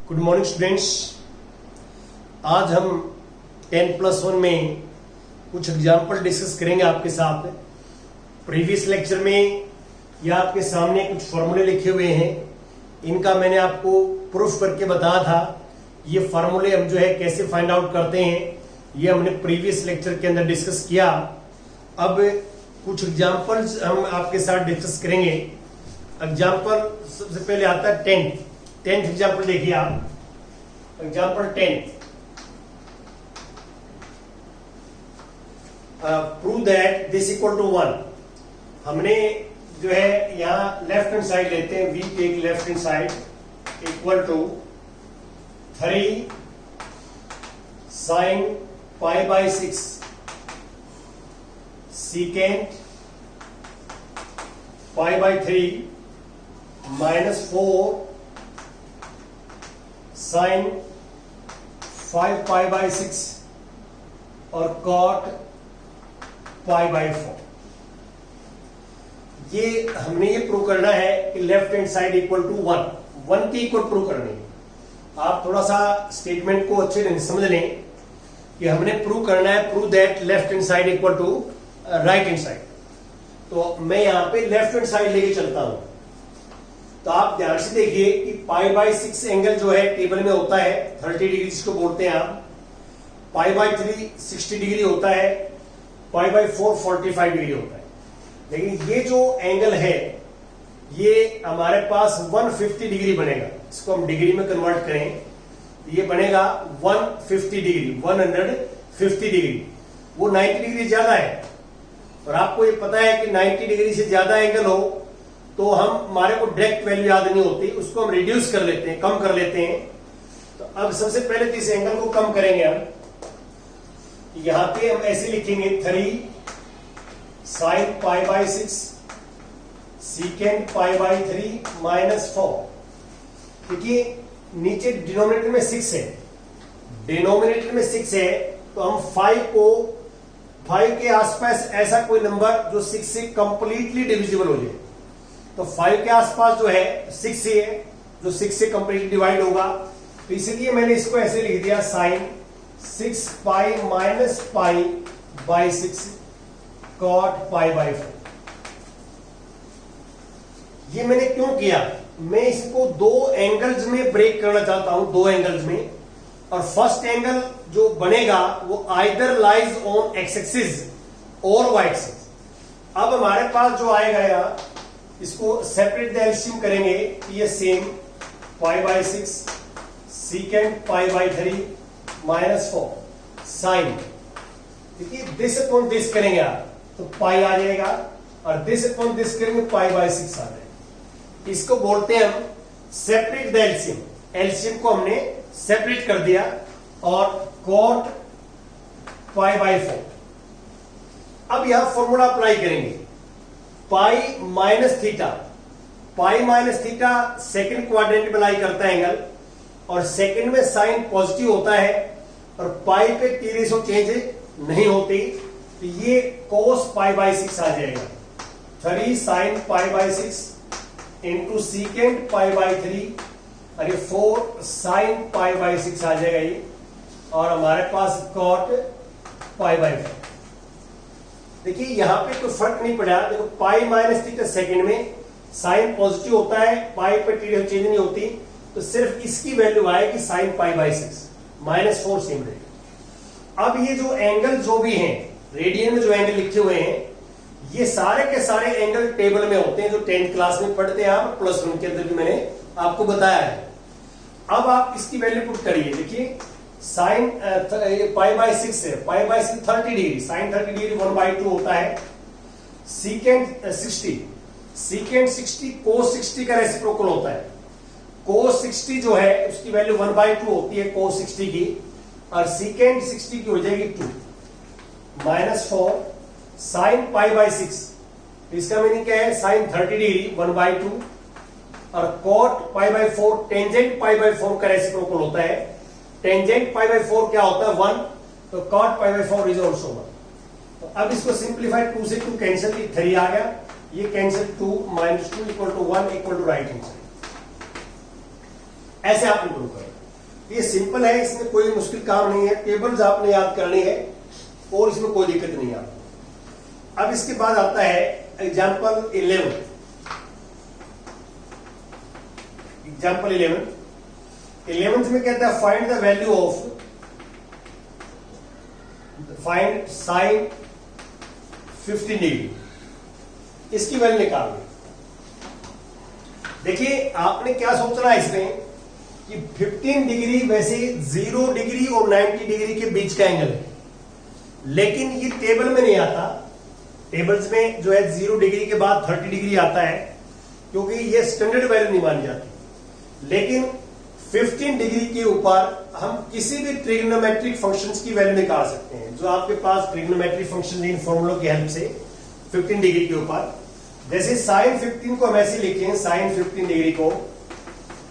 Good morning students. आज हम 10+1 में कुछ एग्जाम्पल डिस्कस करेंगे आपके साथ। प्रीवियस लेक्चर में यह आपके सामने कुछ फॉर्मूले लिखे हुए हैं, इनका मैंने आपको प्रूफ करके बताया था। ये फार्मूले हम जो है कैसे फाइंड आउट करते हैं ये हमने प्रीवियस लेक्चर के अंदर डिस्कस किया। अब कुछ एग्जाम्पल्स हम आपके साथ डिस्कस करेंगे। एग्जाम्पल सबसे पहले आता है टेंथ एग्जाम्पल देखिए आप। Example 10, prove that this equal to 1। हमने जो है यहाँ लेफ्ट हैंड साइड लेते हैं, we take left hand side equal to 3 sin π/6 secant π/3 minus 4 sin 5π/6 और cot π/4। ये हमने ये प्रूव करना है कि left hand side equal to 1 के इक्वल प्रूव करनी है। आप थोड़ा सा स्टेटमेंट को अच्छे से समझ लें कि हमने प्रूव करना है, prove that left hand side equal to right hand side. तो मैं यहां पे लेफ्ट हैंड साइड लेके चलता हूं। तो आप ध्यान से देखिए कि π/6 एंगल जो है टेबल में होता है 30 डिग्री, जिसको बोलते हैं आप। π/3 60 डिग्री होता है, π/4 45 डिग्री होता है। लेकिन ये जो एंगल है ये हमारे पास 150 डिग्री बनेगा। इसको हम डिग्री में कन्वर्ट करें, ये बनेगा 150 डिग्री, 150 डिग्री। वो 90 डिग्री ज्यादा है, और आपको ये पता है कि 90 डिग्री से ज्यादा एंगल हो तो हमारे को डायरेक्ट वैल्यू याद नहीं होती, उसको हम रिड्यूस कर लेते हैं, कम कर लेते हैं। तो अब सबसे पहले तो इस एंगल को कम करेंगे हम। यहां पे हम ऐसे लिखेंगे 3 sin π/6 secant π/3 minus 4। देखिए नीचे डिनोमिनेटर में 6 है, डिनोमिनेटर में 6 है, तो हम 5 के आसपास ऐसा कोई नंबर जो 6 से कंप्लीटली डिविजिबल हो जाए। तो 5 के आसपास जो है 6 ही है जो 6 से कंप्लीटली डिवाइड होगा। तो इसलिए मैंने इसको ऐसे लिख दिया sin 6π minus π/6 cot π/4। ये मैंने क्यों किया? मैं इसको दो एंगल्स में ब्रेक करना चाहता हूं, दो एंगल्स में। और फर्स्ट एंगल जो बनेगा वो either lies on x axis और वाई एक्सिस। अब हमारे पास जो आएगा यार, इसको सेपरेट द एलसीएम करेंगे, ये सेम π/6 secant π/3 minus 4 sin। देखिए दिस अपॉन दिस करेंगे आप तो पाई आ जाएगा, और दिस अपॉन दिस करेंगे π/6 आ जाएगा। इसको बोलते हैं हम सेपरेट द एलसीएम। एलसीएम को हमने सेपरेट कर दिया, और cot π/4। अब यहां फॉर्मूला अप्लाई करेंगे, pi minus theta second quadrant में लाई करता है एंगल, और सेकंड में साइन पॉजिटिव होता है, और पाई पे टी रेशो चेंज नहीं होती, तो ये cos π/6 आ जाएगा। 3 sin π/6 इंटू secant π/3, और ये 4 sin π/6 आ जाएगा ये, और हमारे पास cot π/4। देखिए यहां पे कोई फर्क नहीं पड़ा। देखो पाई माइनस थीटा सेकंड में साइन पॉजिटिव होता है, पाई पे टी रेशो चेंज नहीं होती, तो सिर्फ इसकी वैल्यू आएगी sin π/6 -4 सेम रहेगा। अब ये जो एंगल जो भी हैं, रेडियन में जो एंगल लिखे हुए हैं, ये सारे के सारे एंगल टेबल में होते हैं जो 10th क्लास में पढ़ते हैं आप, +1 के अंदर भी मैंने आपको बताया है। अब आप इसकी वैल्यू पुट करिए। देखिए साइन π/6 है, π/6 30 डिग्री, साइन 30 डिग्री 1/2 होता है। secant 60 cos 60 का रेसिप्रोकल होता है। cos 60 जो है उसकी वैल्यू 1/2 होती है cos 60 की, और secant 60 की हो जाएगी 2 -4 sin π/6। इसका मीनिंग क्या है? sin 30 डिग्री 1/2, और cot π/4 टेंजेंट π/4 का रेसिप्रोकल होता है। टेंजेंट π/4 क्या होता है? 1, तो cot π/4 इज ऑल्सो 1। तो अब इसको सिंप्लीफाई, 2 से 2 कैंसिल, 3 आ गया, ये कैंसिल, 2 - 2 = 1 = राइट हैंड साइड। ऐसे आप प्रूव करें। ये सिंपल है, इसमें कोई मुश्किल काम नहीं है, टेबल्स आपने याद करनी है और इसमें कोई दिक्कत नहीं है आपको। अब इसके बाद आता है एग्जाम्पल 11। एग्जाम्पल 11 में कहता है find the value of, find sign 15 degree, इसकी वैल्यू निकालनी। देखिए आपने क्या सोचना है इसमें कि 15 डिग्री वैसे 0 डिग्री और 90 डिग्री के बीच का एंगल है, लेकिन ये टेबल में नहीं आता। टेबल्स में जो है 0 डिग्री के बाद 30 डिग्री आता है, क्योंकि ये स्टैंडर्ड वैल्यू नहीं मानी जाती। लेकिन 15 डिग्री के ऊपर हम किसी भी ट्रिग्नोमेट्रिक फंक्शंस की वैल्यू निकाल सकते हैं। जो आपके पास ट्रिग्नोमेट्रिक फंक्शन इन फॉर्मूलों की हेल्प से 15 डिग्री के ऊपर, जैसे साइन 15 को हम ऐसे लिखें, साइन 15 डिग्री को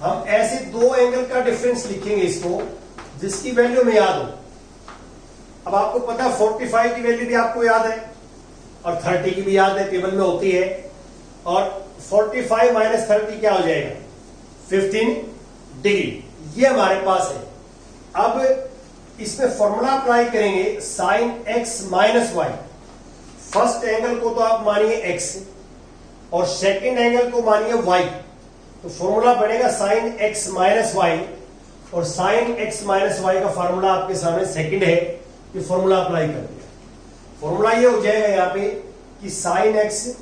हम ऐसे दो एंगल का डिफरेंस लिखेंगे इसको, जिसकी वैल्यू में याद हो। अब आपको पता है 45 की वैल्यू भी आपको याद है और 30 की भी याद है, टेबल में होती है। और 45 माइनस 30 क्या हो जाएगा? 15 डिग्री। ये हमारे पास है। अब इसमें फॉर्मूला अप्लाई करेंगे, sine x minus y. First angle को तो आप मानिए x और सेकेंड एंगल को मानिए y, तो फॉर्मूला बनेगा साइन एक्स माइनस वाई, और साइन एक्स माइनस वाई का फॉर्मूला आपके सामने सेकंड है। ये फॉर्मूला अप्लाई कर दिया। फॉर्मूला ये हो जाएगा यहां पे कि sine x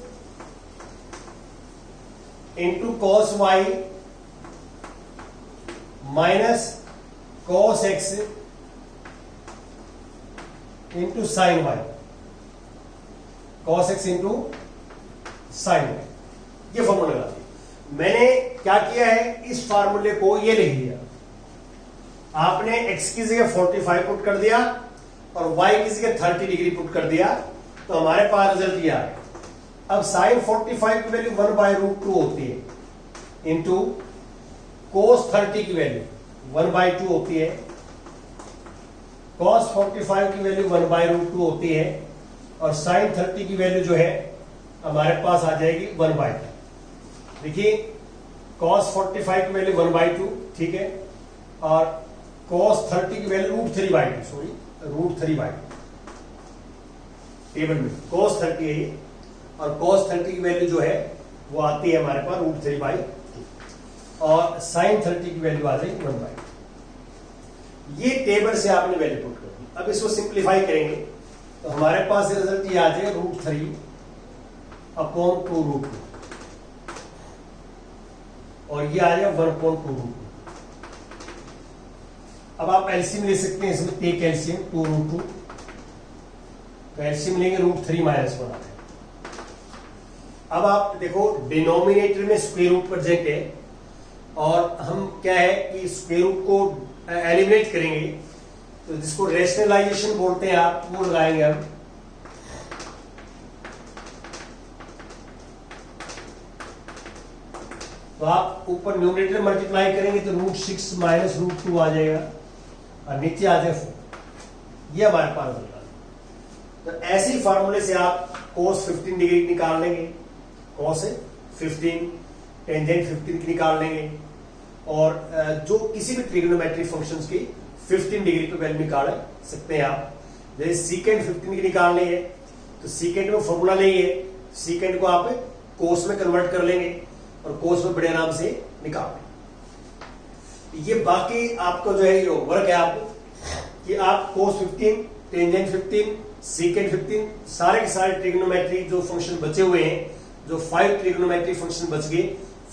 into cos y minus cos x into sine y, cos x into sine y, ये फॉर्मूला लगा दिया। मैंने क्या किया है, इस फार्मूले को ये लिख दिया। आपने x की जगह 45 पुट कर दिया और y की जगह 30 डिग्री पुट कर दिया, तो हमारे पास रिजल्ट ये आ गया। अब साइन 45 की वैल्यू 1/√2 होती है, इंटू कोस 30 की वैल्यू 1/2 होती है, कॉस 45 की वैल्यू 1/√2 होती है, और साइन 30 की वैल्यू जो है हमारे पास आ जाएगी 1/2। देखिए cos 45 की वैल्यू 1/2, ठीक है, और cos 30 की वैल्यू √3/2, सॉरी √3/2। टेबल में cos 30 है ये, और cos 30 की वैल्यू जो है वो आती है हमारे पास √3/2, और sin 30 की वैल्यू आ जाएगी 1/2। ये टेबल से आपने वैल्यू पुट कर दी। अब इसको सिंप्लीफाई करेंगे तो हमारे पास रिजल्ट ये आ जाएगा √3/2, और ये आ जाएगा 1/2। अब आप एलसीएम ले सकते हैं, इसमें टेक एलसीएम 2√2, तो एलसीएम लेंगे √3 - 1 आता है। अब आप देखो डिनोमिनेटर में स्क्वायर रूट प्रेजेंट है, और हम क्या है कि स्क्वायर रूट को एलिमिनेट करेंगे, तो जिसको रेशनलाइजेशन बोलते हैं आप, वो लगाएंगे हम। तो आप ऊपर न्यूमरेटर मल्टीप्लाई करेंगे तो √6 माइनस √2 आ जाएगा, और नीचे आ जाएगा 4। ये हमारे पास होगा। तो ऐसे ही फार्मूले से आप cos 15 डिग्री निकाल लेंगे, cos 15, टेंजेंट 15 की निकाल लेंगे, और जो किसी भी ट्रिग्नोमेट्रिक फंक्शंस की 15 डिग्री पे वैल्यू निकाल सकते हैं आप। जैसे सीकेंड 15 की निकाल लेंगे तो सीकेंड में फॉर्मूला लेंगे, सीकेंड को आप कोस में कन्वर्ट कर लेंगे और कोस में बड़े आराम से निकाल लेंगे। ये बाकी आपको जो है ये वर्क है आपको कि आप कोस 15, टेंजेंट 15, सीकेंड 15, सारे के सारे ट्रिग्नोमेट्रिक जो फंक्शन बचे हुए हैं, जो 5 ट्रिग्नोमेट्रिक फंक्शन बच गए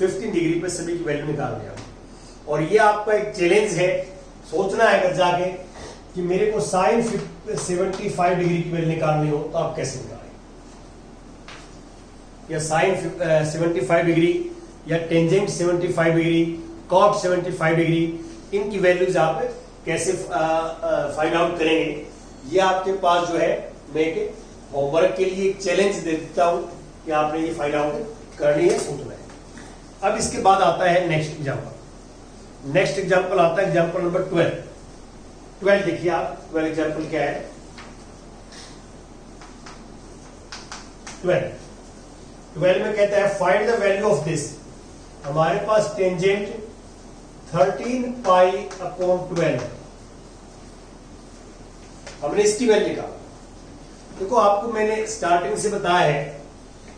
15 डिग्री पे सभी की वैल्यू निकाल दिया। और ये आपका एक चैलेंज है, सोचना है अगर जाके कि मेरे को साइन 75 डिग्री की वैल्यू निकालनी हो तो आप कैसे निकालें, या साइन 75 डिग्री या टेंजेंट 75 डिग्री, कॉट 75 डिग्री, इनकी वैल्यूज आप कैसे फाइंड आउट करेंगे। ये आपके पास जो है मैं एक होमवर्क के लिए एक चैलेंज दे देता हूं कि आपने ये फाइंड आउट करनी है, सोचना है। अब इसके बाद आता है नेक्स्ट एग्जांपल। नेक्स्ट एग्जांपल आता है एग्जांपल नंबर 12 देखिए आप। 12 एग्जांपल क्या है? 12 में कहता है find the value of this. हमारे पास टेंजेंट 13 पाई अपॉन 12 हमने इसकी वैल्यू निकाला। देखो आपको मैंने स्टार्टिंग से बताया है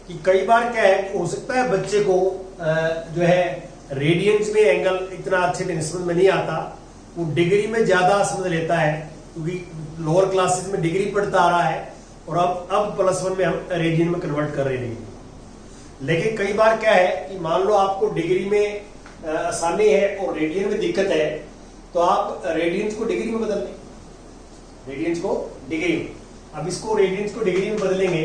कि कई बार क्या है, हो सकता है बच्चे को जो है रेडियंस में एंगल इतना अच्छे से समझ में नहीं आता, वो डिग्री में ज्यादा समझ लेता है, क्योंकि लोअर क्लासेस में डिग्री पढ़ता आ रहा है और अब +1 में हम रेडियन में कन्वर्ट कर रहे हैं। लेकिन कई बार क्या है कि मान लो आपको डिग्री में आसानी है और रेडियन में दिक्कत है, तो आप रेडियंस को डिग्री में बदल लें, रेडियंस को डिग्री में। अब इसको रेडियंस को डिग्री में बदलेंगे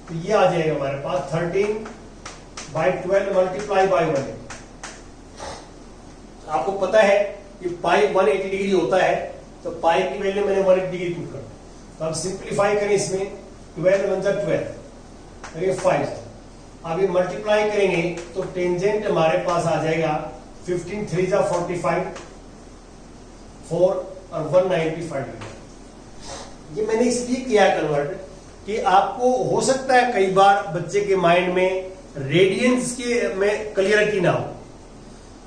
तो ये आ जाएगा हमारे पास 13/12 मल्टीप्लाई बाई 1। आपको पता है कि पाई 180 डिग्री होता है, तो पाई की वैल्यू मैंने 180 डिग्री पुट कर, तो अब सिंप्लीफाई करें इसमें 12 1 12 ये 5। अब ये मल्टीप्लाई करेंगे तो टेंजेंट हमारे पास आ जाएगा 15 3 45 4 और 195 डिग्री। ये मैंने इसलिए किया कन्वर्ट कि आपको हो सकता है कई बार बच्चे के माइंड में रेडियंस के में क्लियरिटी ना हो,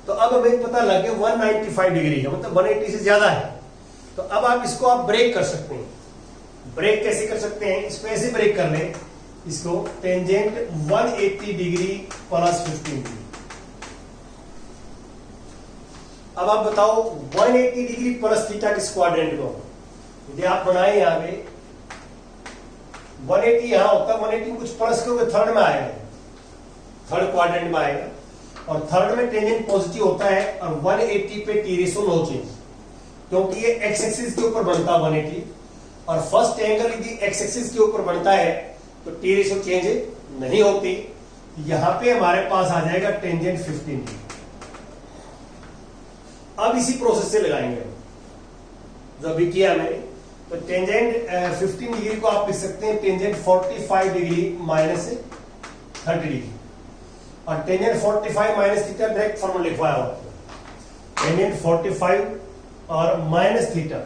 तो अब हमें पता लग गया 195 डिग्री है, मतलब 180 से ज्यादा है। तो अब आप इसको आप ब्रेक कर सकते हैं। ब्रेक कैसे कर सकते हैं? इसको ऐसे ब्रेक कर लें, इसको टेंजेंट 180 डिग्री प्लस 15 डिग्री। अब आप बताओ 180 डिग्री प्लस थीटा किस क्वाड्रेंट में होगा? यदि आप बनाए यहां पे 180 यहां होता, 180 कुछ प्लस करोगे थर्ड में आएगा, थर्ड क्वाड्रेंट में आएगा, और थर्ड में टेंजेंट पॉजिटिव होता है और 180 पे टी रेशो नो चेंज, क्योंकि ये एक्स एक्सिस के ऊपर बनता है 180, और फर्स्ट एंगल यदि एक्स एक्सिस के ऊपर बनता है तो टी रेशो चेंज नहीं होती। यहां पे हमारे पास आ जाएगा टेंजेंट 15 डिग्री। अब इसी प्रोसेस से लगाएंगे जो अभी किया मैंने, तो टेंजेंट 15 डिग्री को आप लिख सकते हैं टेंजेंट 45 डिग्री माइनस 30 डिग्री, और tangent 45 minus theta direct formula लिखवाया हुआ है, टेंजेंट 45 और minus theta,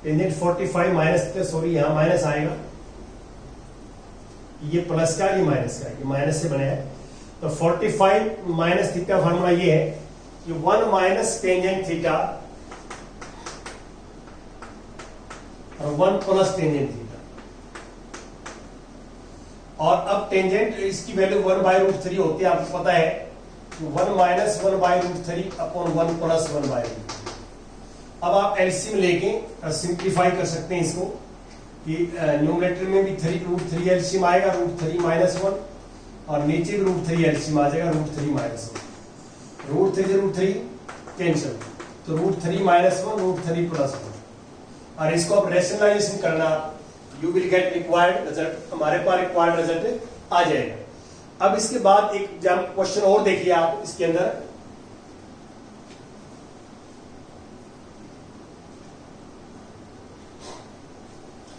tangent 45 minus theta, sorry यहां माइनस आएगा, ये प्लस का ये माइनस का, ये माइनस से बने हैं, तो 45 माइनस थीटा फॉर्मूला ये है कि 1 माइनस टेंजेंट थीटा और 1 प्लस टेंजेंट थीटा, और अब टेंजेंट इसकी वैल्यू 1/√3 होती है, आपको पता है 1 माइनस 1/√3 अपॉन 1 प्लस 1/√3। अब आप एलसीएम लेके सिंप्लीफाई कर सकते हैं इसको, कि न्यूमरेटर में भी 3√3 एलसीएम आएगा, √3 - 1, और नीचे भी √3 एलसीएम आ जाएगा, √3 - 1, √3 से √3 कैंसिल, तो √3 - 1 √3 + 1, और इसको आप रैशनलाइजेशन करना, you will get required result, हमारे पास रिक्वायर्ड रिजल्ट आ जाएगा। अब इसके बाद एक क्वेश्चन और देखिए आप इसके अंदर,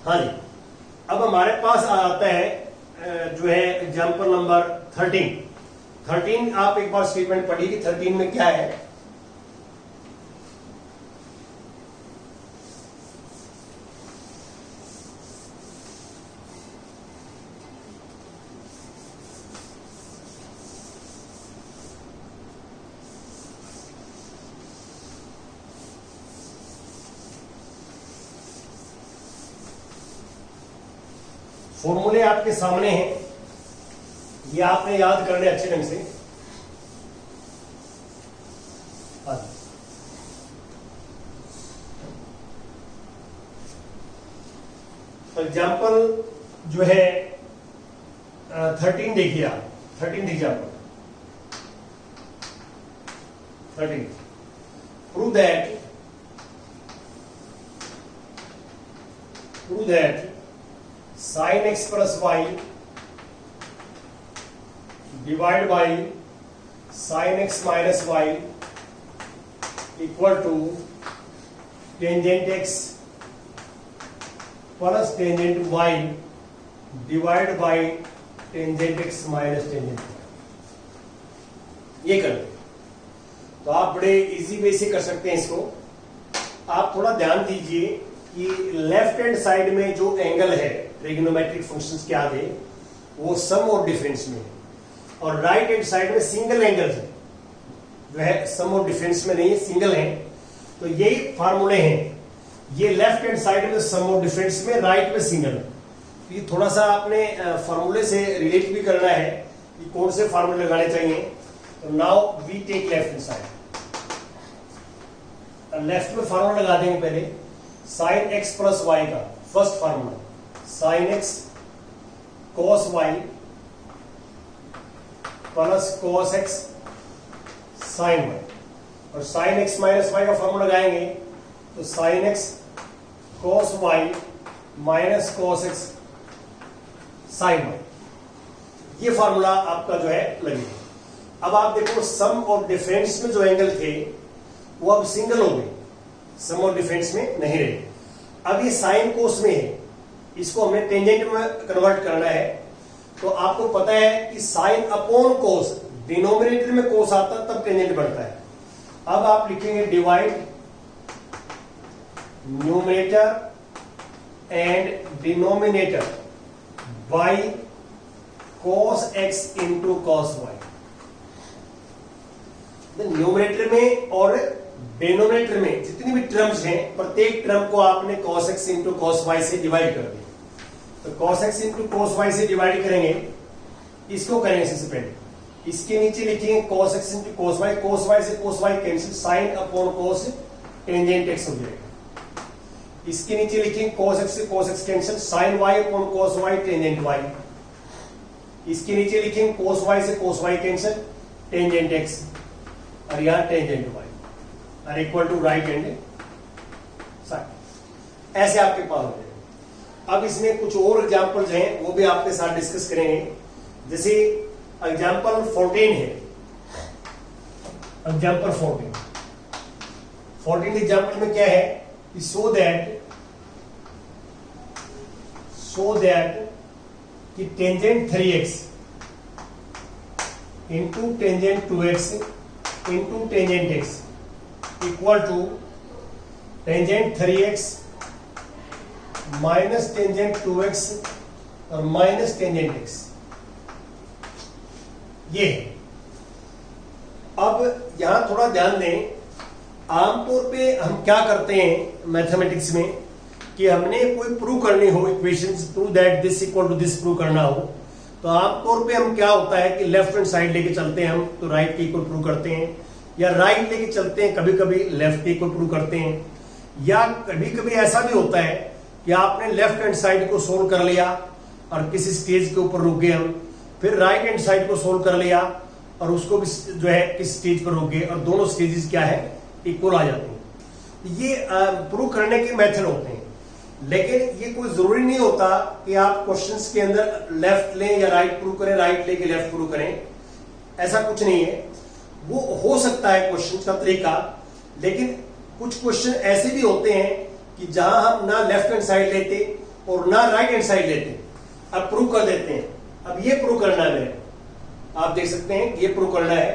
हाँ जी, अब हमारे पास आता है जो है एग्जाम्पल नंबर 13। आप एक बार स्टेटमेंट पढ़िए कि 13 में क्या है। फॉर्मूले आपके सामने हैं, ये आपने याद करने अच्छे ढंग से। एग्जाम्पल जो है 13 देखिए आप, 13 example 13, prove that sin x plus y divided by sin x minus y equal to tangent x plus tangent y divided by tangent x minus tangent y। ये कर तो आप बड़े इजी वे से कर सकते हैं इसको। आप थोड़ा ध्यान दीजिए कि लेफ्ट हैंड साइड में जो एंगल है ट्रिग्नोमेट्रिक फंक्शंस के आगे, वो सम और डिफरेंस में है, और राइट हैंड साइड में सिंगल एंगल है जो है सम ऑफ डिफरेंस में नहीं है, सिंगल है। तो यही फार्मूले हैं, ये लेफ्ट हैंड साइड में सम ऑफ डिफरेंस में, राइट में सिंगल। ये थोड़ा सा आपने फार्मूले से रिलेट भी करना है कि कौन से फार्मूले लगाने चाहिए। तो now we take left hand side, left में फार्मूला लगा देंगे पहले साइन एक्स प्लस वाई का। First formula sine x cos y plus cos x sine y, और साइन एक्स माइनस वाई का फार्मूला लगाएंगे तो sine x cos y minus cos x sine y, ये फार्मूला आपका जो है लगेगा। अब आप देखो सम और डिफरेंस में जो एंगल थे वो अब सिंगल हो गए, सम और डिफरेंस में नहीं रहे। अब ये साइन कोस में है, इसको हमें टेंजेंट में कन्वर्ट करना है। तो आपको पता है कि साइन अपॉन कोस, डिनोमिनेटर में कोस आता तब टेंजेंट बनता है। अब आप लिखेंगे divide numerator and denominator by cos x into cos y। Numerator में और डिनोमिनेटर में जितनी भी टर्म्स हैं, प्रत्येक टर्म को आपने cos x into cos y से डिवाइड कर दिया। तो cos x into cos y से डिवाइड करेंगे, इसको करेंगे सबसे पहले, इसके नीचे लिखेंगे cos x into cos y, cos y से cos y cancel, sine upon cos tangent x हो जाएगा। इसके नीचे लिखेंगे cos x से cos x cancel, sine y upon cos y tangent y। इसके नीचे लिखेंगे cos y से cos y cancel, tangent x, और यहां टेंजेंट y और equal to right hand side. ऐसे आपके पास हो जाएगा। अब इसमें कुछ और एग्जांपल्स हैं, वो भी आपके साथ डिस्कस करेंगे। जैसे एग्जांपल 14 है, एग्जांपल 14 एग्जांपल में क्या है, सो दैट कि tangent 3x into tangent 2x into tangent x equal to tangent 3x minus tangent 2x और माइनस टेंजेंट x, ये। अब यहां थोड़ा ध्यान दें, आमतौर पे हम क्या करते हैं मैथमेटिक्स में कि हमने कोई प्रूव करनी हो, equations prove that this equal to this prove करना हो, तो आमतौर पे हम क्या होता है कि लेफ्ट हैंड साइड लेके चलते हैं हम, तो राइट के इक्वल प्रूव करते हैं, या राइट लेके चलते हैं, कभी कभी लेफ्ट के इक्वल प्रूव करते हैं, या कभी कभी ऐसा भी होता है कि आपने लेफ्ट हैंड साइड को सोल्व कर लिया और किसी स्टेज के ऊपर रुक गए हम, फिर राइट हैंड साइड को सोल्व कर लिया और उसको भी जो है किस स्टेज पर रुक गए, और दोनों स्टेजेस क्या है, इक्वल आ जाते हैं। ये प्रूव करने के मेथड होते हैं, लेकिन ये कोई जरूरी नहीं होता कि आप क्वेश्चंस के अंदर लेफ्ट लें या राइट प्रूव करें, राइट लेके लेफ्ट प्रूव करें, ऐसा कुछ नहीं है। वो हो सकता है क्वेश्चन का तरीका, लेकिन कुछ क्वेश्चन ऐसे भी होते हैं कि जहां हम ना लेफ्ट हैंड साइड लेते और ना राइट हैंड साइड लेते, अब प्रूव कर देते हैं। अब ये प्रूव करना है मेरे, आप देख सकते हैं ये प्रूव करना है।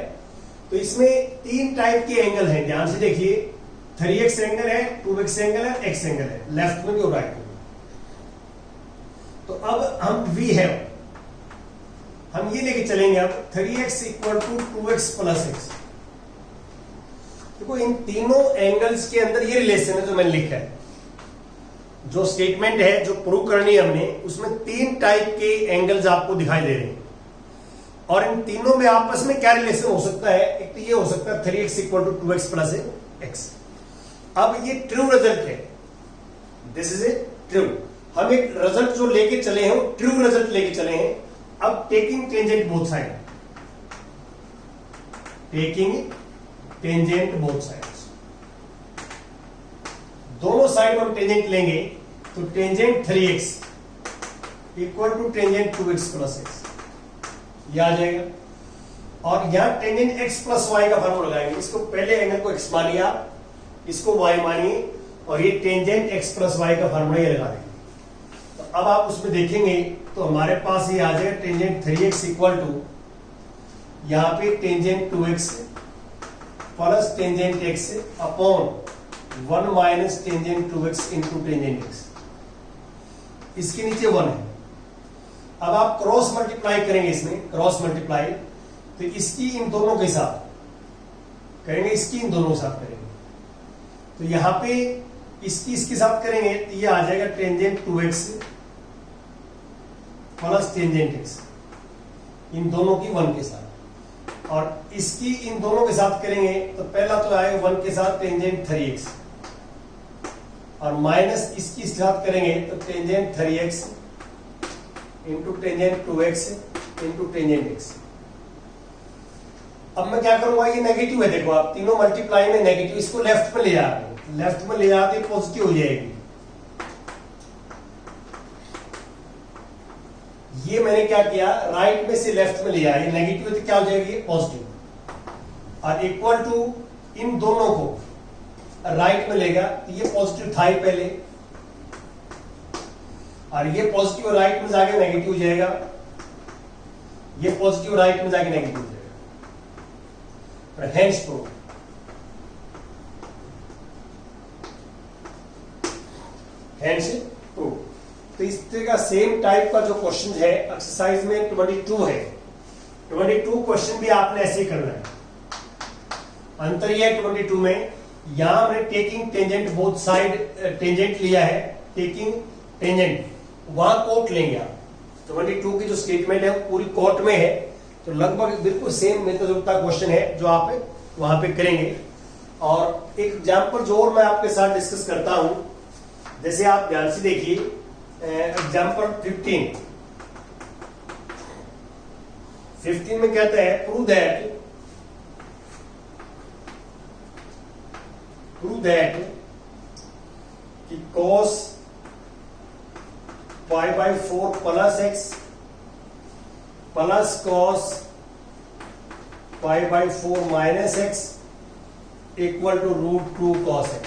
तो इसमें 3 टाइप के एंगल हैं, ध्यान से देखिए, 3x एंगल है, 2x एंगल है, x एंगल है, लेफ्ट में भी और राइट में भी। तो अब हम v है, हम ये लेके चलेंगे अब 3x equal to 2x plus x। देखो इन तीनों एंगल्स के अंदर ये रिलेशन है जो मैंने लिखा है, जो स्टेटमेंट है जो प्रूव करनी है हमने, उसमें 3 टाइप के एंगल्स आपको दिखाई दे रहे हैं, और इन तीनों में आपस में क्या रिलेशन हो सकता है। एक तो ये हो सकता है 3x equal to 2x plus x। अब ये ट्रू रिजल्ट है, दिस इज ए ट्रू, हम एक रिजल्ट जो लेके चले हैं वो ट्रू रिजल्ट लेके चले हैं। अब taking tangent both side, taking tangent both sides, दोनों साइड में हम टेंजेंट लेंगे, तो tangent 3x equal to tangent 2x plus x, ये आ जाएगा। और यहां टेंजेंट x प्लस y का फॉर्मूला लगाएंगे, इसको पहले एंगल को x मानिए, इसको y मानिए, और ये टेंजेंट x प्लस y का फॉर्मूला ये लगा देंगे। तो अब आप उसमें देखेंगे तो हमारे पास ये आ जाएगा टेंजेंट 3x इक्वल टू, यहां पे tangent 2x plus tangent x upon 1 minus tangent 2x into tangent x, इसके नीचे 1 है। अब आप क्रॉस मल्टीप्लाई करेंगे, इसमें क्रॉस मल्टीप्लाई, तो इसकी इन दोनों के साथ करेंगे, इसकी इन दोनों के साथ करेंगे। तो यहां पे इसकी इसके साथ करेंगे तो ये आ जाएगा tangent 2x plus tangent x, इन दोनों की 1 के साथ। और इसकी इन दोनों के साथ करेंगे तो पहला तो आएगा 1 के साथ टेंजेंट 3x, और माइनस इसकी साथ करेंगे तो tangent 3x into tangent 2x into tangent x। अब मैं क्या करूंगा, ये नेगेटिव है, देखो आप तीनों मल्टीप्लाई में नेगेटिव, इसको लेफ्ट में ले जाते हैं, लेफ्ट में ले जाते पॉजिटिव हो जाएगी। ये मैंने क्या किया, राइट में से लेफ्ट में ले आया, ये नेगेटिव है तो क्या हो जाएगी पॉजिटिव, और इक्वल टू इन दोनों को राइट में लेगा तो ये पॉजिटिव था ही पहले, और ये पॉजिटिव राइट में जाके नेगेटिव हो जाएगा, ये पॉजिटिव राइट में जाके नेगेटिव हो जाएगा। Hence proof, hence proof. तो इस तरह का सेम टाइप का जो क्वेश्चन है एक्सरसाइज में 22 है, 22 क्वेश्चन भी आपने ऐसे ही करना है। अंतर यह है 22 में, यहां हमने taking tangent both side tangent लिया है, टेकिंग टेंजेंट, वहां कोट लेंगे आप। 22 की जो स्टेटमेंट है वो पूरी कोट में है, तो लगभग बिल्कुल सेम मेथड का क्वेश्चन है जो आप वहां पे करेंगे। और एक एग्जांपल जो और मैं आपके साथ डिस्कस करता हूं, जैसे आप ध्यान से देखिए एग्जांपल 15 में कहता है प्रूव दैट कि cos π/4 plus x plus cos π/4 minus x equal to √2 cos x।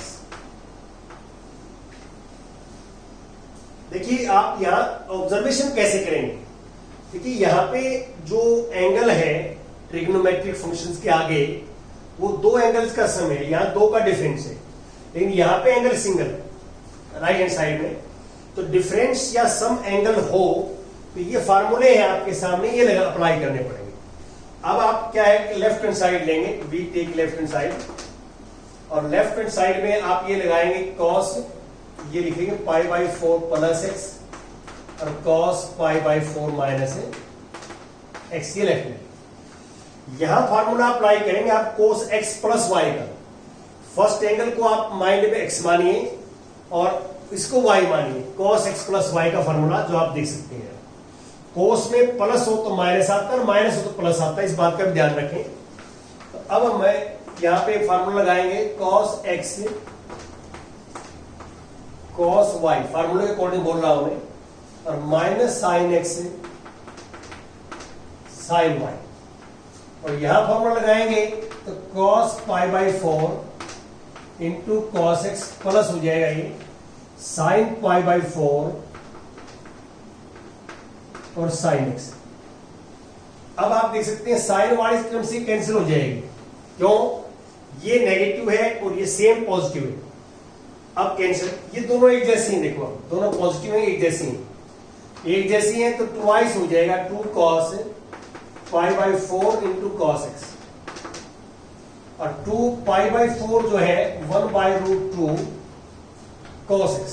देखिए आप यहां ऑब्जर्वेशन कैसे करेंगे, देखिए यहां पे जो एंगल है ट्रिग्नोमेट्रिक फंक्शंस के आगे वो दो एंगल्स का सम है, यहां दो का डिफरेंस है, लेकिन यहां पे angle single right hand side में, तो डिफरेंस या सम एंगल हो तो ये फार्मूले हैं आपके सामने, ये लगा अप्लाई करने पड़ेंगे। अब आप क्या है कि लेफ्ट हैंड साइड लेंगे, we take left hand side, और लेफ्ट हैंड साइड में आप ये लगाएंगे cos, ये लिखेंगे π/4 प्लस x और cos π/4 माइनस x, ये लेफ्ट में। यहां फार्मूला अप्लाई करेंगे आप cos x प्लस y का, फर्स्ट एंगल को आप माइंड में x मानिए और इसको y मानिए, cos x प्लस y का फार्मूला जो आप देख सकते हैं। cos में प्लस हो तो माइनस आता है और माइनस हो तो प्लस आता है, इस बात का भी ध्यान रखें। तो अब मैं यहां पे फार्मूला लगाएंगे cos x cos y, फार्मूले के अकॉर्डिंग बोल रहा हूं मैं, और minus sin x sin y, और यहां फॉर्मूला लगाएंगे तो cos π/4 into cos x plus हो जाएगा ये sin π/4 और sin x। अब आप देख सकते हैं साइन वाली टर्म से कैंसिल हो जाएगी, क्यों, ये नेगेटिव है और ये सेम पॉजिटिव है, अब कैंसिल, ये दोनों एक जैसी हैं, देखो दोनों पॉजिटिव हैं, एक जैसी हैं, तो ट्वाइस हो जाएगा 2 cos π/4 इंटू cos x, और 2 π/4 जो है 1/√2 cos x।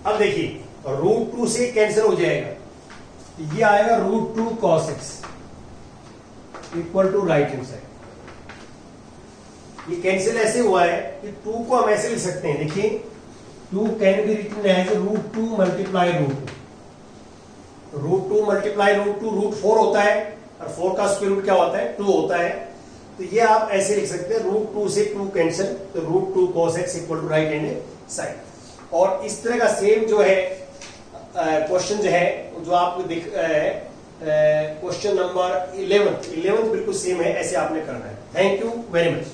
अब देखिए √2 से कैंसिल हो जाएगा, ये आएगा √2 cos x equal to right hand side. ये कैंसिल ऐसे हुआ है कि 2 को हम ऐसे लिख सकते हैं, देखिए 2 can be written as √2 multiply √2 multiply √4 होता है, और 4 का स्क्वायर रूट क्या होता है 2 होता है, तो ये आप ऐसे लिख सकते हैं √2 से 2 कैंसिल, तो √2 cos x equal to right hand side. और इस तरह का सेम जो है क्वेश्चन जो है जो आपको दिख क्वेश्चन नंबर 11 बिल्कुल सेम है, ऐसे आपने करना है। Thank you very much.